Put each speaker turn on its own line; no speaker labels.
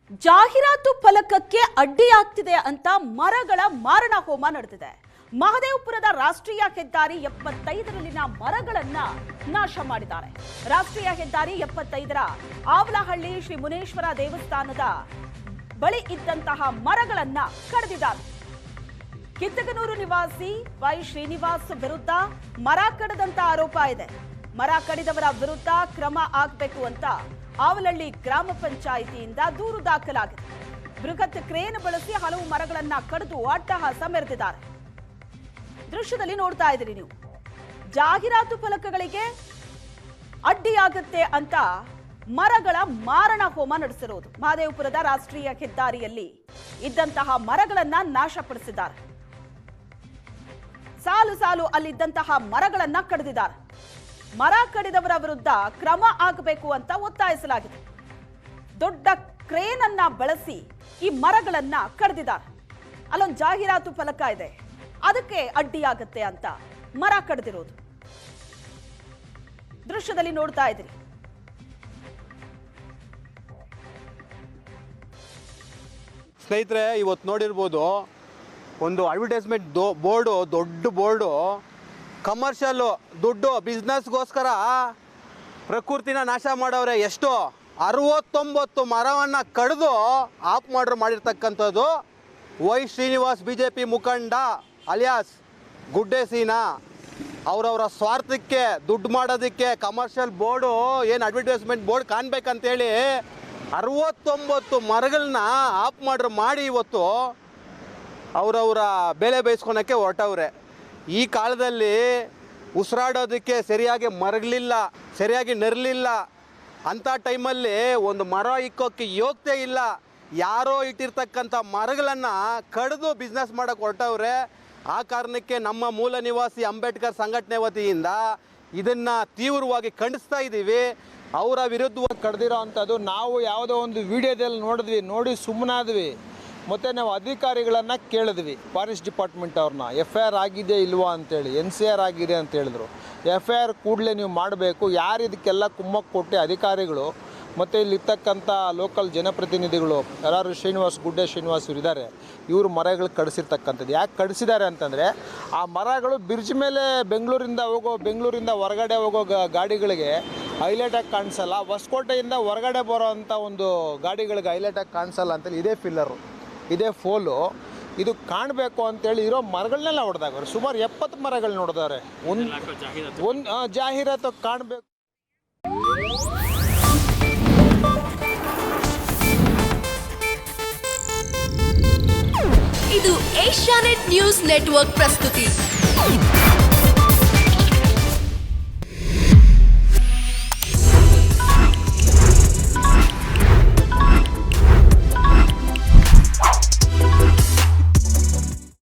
ಜಾಹೀರಾತು ಫಲಕಕ್ಕೆ ಅಡ್ಡಿಯಾಗ್ತಿದೆ ಅಂತ ಮರಗಳ ಮಾರಣ ಹೋಮ ನಡೆದಿದೆ. ಮಹದೇವಪುರದ ರಾಷ್ಟ್ರೀಯ ಹೆದ್ದಾರಿ 75ರಲ್ಲಿನ ಮರಗಳನ್ನ ನಾಶ ಮಾಡಿದ್ದಾರೆ. ರಾಷ್ಟ್ರೀಯ ಹೆದ್ದಾರಿ 75ರ ಆವಲಹಳ್ಳಿ ಶ್ರೀ ಮುನೇಶ್ವರ ದೇವಸ್ಥಾನದ ಬಳಿ ಇದ್ದಂತಹ ಮರಗಳನ್ನ ಕಡಿದಿದ್ದಾರೆ. ಕಿತ್ತಗನೂರು ನಿವಾಸಿ ವೈ ಶ್ರೀನಿವಾಸ್ ವಿರುದ್ಧ ಮರ ಕಡಿದಂತ ಆರೋಪ ಇದೆ. ಮರ ಕಡಿದವರ ವಿರುದ್ಧ ಕ್ರಮ ಆಗಬೇಕು ಅಂತ ಆವಲಹಳ್ಳಿ ಗ್ರಾಮ ಪಂಚಾಯಿತಿಯಿಂದ ದೂರು ದಾಖಲಾಗಿದೆ. ಬೃಹತ್ ಕ್ರೇನ್ ಬಳಸಿ ಹಲವು ಮರಗಳನ್ನ ಕಡಿದು ಅಟ್ಟಹಾಸ ಮೆರೆದಿದ್ದಾರೆ. ದೃಶ್ಯದಲ್ಲಿ ನೋಡ್ತಾ ಇದ್ದೀರಿ ನೀವು. ಜಾಹೀರಾತು ಫಲಕಗಳಿಗೆ ಅಡ್ಡಿಯಾಗುತ್ತೆ ಅಂತ ಮರಗಳ ಮಾರಣ ಹೋಮ ನಡೆಸಿರೋದು. ಮಹದೇವಪುರದ ರಾಷ್ಟ್ರೀಯ ಹೆದ್ದಾರಿಯಲ್ಲಿ ಇದ್ದಂತಹ ಮರಗಳನ್ನ ನಾಶಪಡಿಸಿದ್ದಾರೆ. ಸಾಲು ಸಾಲು ಅಲ್ಲಿದ್ದಂತಹ ಮರಗಳನ್ನ ಕಡಿದಿದ್ದಾರೆ. ಮರ ಕಡಿದವರ ವಿರುದ್ಧ ಕ್ರಮ ಆಗಬೇಕು ಅಂತ ಒತ್ತಾಯಿಸಲಾಗಿದೆ. ದೊಡ್ಡ ಕ್ರೇನ್ ಅನ್ನ ಬಳಸಿ ಈ ಮರಗಳನ್ನ ಕಡಿದಿದ್ದಾರೆ. ಅಲ್ಲೊಂದು ಜಾಹೀರಾತು ಫಲಕ ಇದೆ, ಅದಕ್ಕೆ ಅಡ್ಡಿಯಾಗತ್ತೆ ಅಂತ ಮರ ಕಡಿದಿರೋದು ದೃಶ್ಯದಲ್ಲಿ ನೋಡ್ತಾ ಇದ್ದೀರಿ.
ಸ್ನೇಹಿತರೆ, ಇವತ್ತು ನೋಡಿರ್ಬೋದು ಒಂದು ಅಡ್ವರ್ಟೈಸ್ಮೆಂಟ್ ಬೋರ್ಡು, ದೊಡ್ಡ ಬೋರ್ಡು, ಕಮರ್ಷಿಯಲ್ಲು, ದುಡ್ಡು, ಬಿಸ್ನೆಸ್ಗೋಸ್ಕರ ಪ್ರಕೃತಿನ ನಾಶ ಮಾಡವ್ರೆ. ಎಷ್ಟು 69 ಮರವನ್ನು ಕಡಿದು ಆಫ್ ಮಾಡಿರ್ತಕ್ಕಂಥದ್ದು ವೈ ಶ್ರೀನಿವಾಸ್ BJP ಮುಖಂಡ ಅಲಿಯಾಸ್ ಗುಡ್ಡೆ ಸೀನಾ. ಅವರವರ ಸ್ವಾರ್ಥಕ್ಕೆ ದುಡ್ಡು ಮಾಡೋದಕ್ಕೆ ಕಮರ್ಷಿಯಲ್ ಬೋರ್ಡು ಏನು ಅಡ್ವರ್ಟೈಸ್ಮೆಂಟ್ ಬೋರ್ಡ್ ಕಾಣಬೇಕಂತೇಳಿ 69 ಮರಗಳನ್ನ ಆಫ್ ಮಾಡಿ ಇವತ್ತು ಅವರವರ ಬೆಲೆ ಬೇಯಿಸ್ಕೊಳಕ್ಕೆ ಹೊರಟವ್ರೆ. ಈ ಕಾಲದಲ್ಲಿ ಉಸಿರಾಡೋದಕ್ಕೆ ಸರಿಯಾಗಿ ಮರಗಳಿಲ್ಲ, ಸರಿಯಾಗಿ ನೆರಳಿಲ್ಲ. ಅಂಥ ಟೈಮಲ್ಲಿ ಒಂದು ಮರ ಇಕ್ಕೋಕ್ಕೆ ಯೋಗ್ಯತೆ ಇಲ್ಲ. ಯಾರೋ ಇಟ್ಟಿರ್ತಕ್ಕಂಥ ಮರಗಳನ್ನು ಕಡಿದು ಬಿಸ್ನೆಸ್ ಮಾಡೋಕ್ಕೆ ಹೊರಟವ್ರೆ. ಆ ಕಾರಣಕ್ಕೆ ನಮ್ಮ ಮೂಲ ನಿವಾಸಿ ಅಂಬೇಡ್ಕರ್ ಸಂಘಟನೆ ವತಿಯಿಂದ ಇದನ್ನು ತೀವ್ರವಾಗಿ ಖಂಡಿಸ್ತಾ ಇದ್ದೀವಿ. ಅವರ ವಿರುದ್ಧವಾಗಿ
ಕಡ್ದಿರೋ ಅಂಥದ್ದು ನಾವು ಯಾವುದೋ ಒಂದು ವಿಡಿಯೋದಲ್ಲಿ ನೋಡಿ ಸುಮ್ಮನಾದ್ವಿ. ಮತ್ತು ನಾವು ಅಧಿಕಾರಿಗಳನ್ನು ಕೇಳಿದ್ವಿ, ಫಾರೆಸ್ಟ್ ಡಿಪಾರ್ಟ್ಮೆಂಟ್ ಅವ್ರನ್ನ FIR ಆಗಿದೆ ಇಲ್ವಾ ಅಂತೇಳಿ. NCR ಆಗಿದೆ ಅಂತ ಹೇಳಿದ್ರು. FIR ಕೂಡಲೇ ನೀವು ಮಾಡಬೇಕು. ಯಾರು ಇದಕ್ಕೆಲ್ಲ ಕುಮ್ಮಕ್ಕು ಕೊಟ್ಟು ಅಧಿಕಾರಿಗಳು ಮತ್ತು ಇಲ್ಲಿರ್ತಕ್ಕಂಥ ಲೋಕಲ್ ಜನಪ್ರತಿನಿಧಿಗಳು ಯಾರು ಗುಡ್ಡೆ ಶ್ರೀನಿವಾಸ್ ಇವರು ಇದ್ದಾರೆ, ಇವರು ಮರಗಳು ಕಡಿಸಿರ್ತಕ್ಕಂಥದ್ದು. ಯಾಕೆ ಕಡಿಸಿದ್ದಾರೆ ಅಂತಂದರೆ ಆ ಮರಗಳು ಬ್ರಿಡ್ಜ್ ಮೇಲೆ ಬೆಂಗಳೂರಿಂದ ಹೊರಗಡೆ ಹೋಗೋ ಗಾಡಿಗಳಿಗೆ ಹೈಲೈಟಾಗಿ ಕಾಣಿಸಲ್ಲ. ಹೊಸಕೋಟೆಯಿಂದ ಹೊರಗಡೆ ಬರೋ ಅಂಥ ಒಂದು ಗಾಡಿಗಳಿಗೆ ಹೈಲೈಟಾಗಿ ಕಾಣಿಸಲ್ಲ ಅಂತೇಳಿ ಇದೇ ಫಿಲ್ಲರು, ಇದೇ ಫೋಲು, ಇದು ಕಾಣಬೇಕು ಅಂತೇಳಿ ಇರೋ ಮರಗಳನ್ನೆಲ್ಲ ಹೊಡೆದಾಗವ್ರೆ. ಸುಮಾರು 70 ಮರಗಳು ನೋಡಿದವ್ರೆ. ಒಂದು ಜಾಹೀರಾತು ಕಾಣಬೇಕು.
ಇದು ಏಷ್ಯಾನೆಟ್ ನ್ಯೂಸ್ ನೆಟ್ವರ್ಕ್ ಪ್ರಸ್ತುತಿ.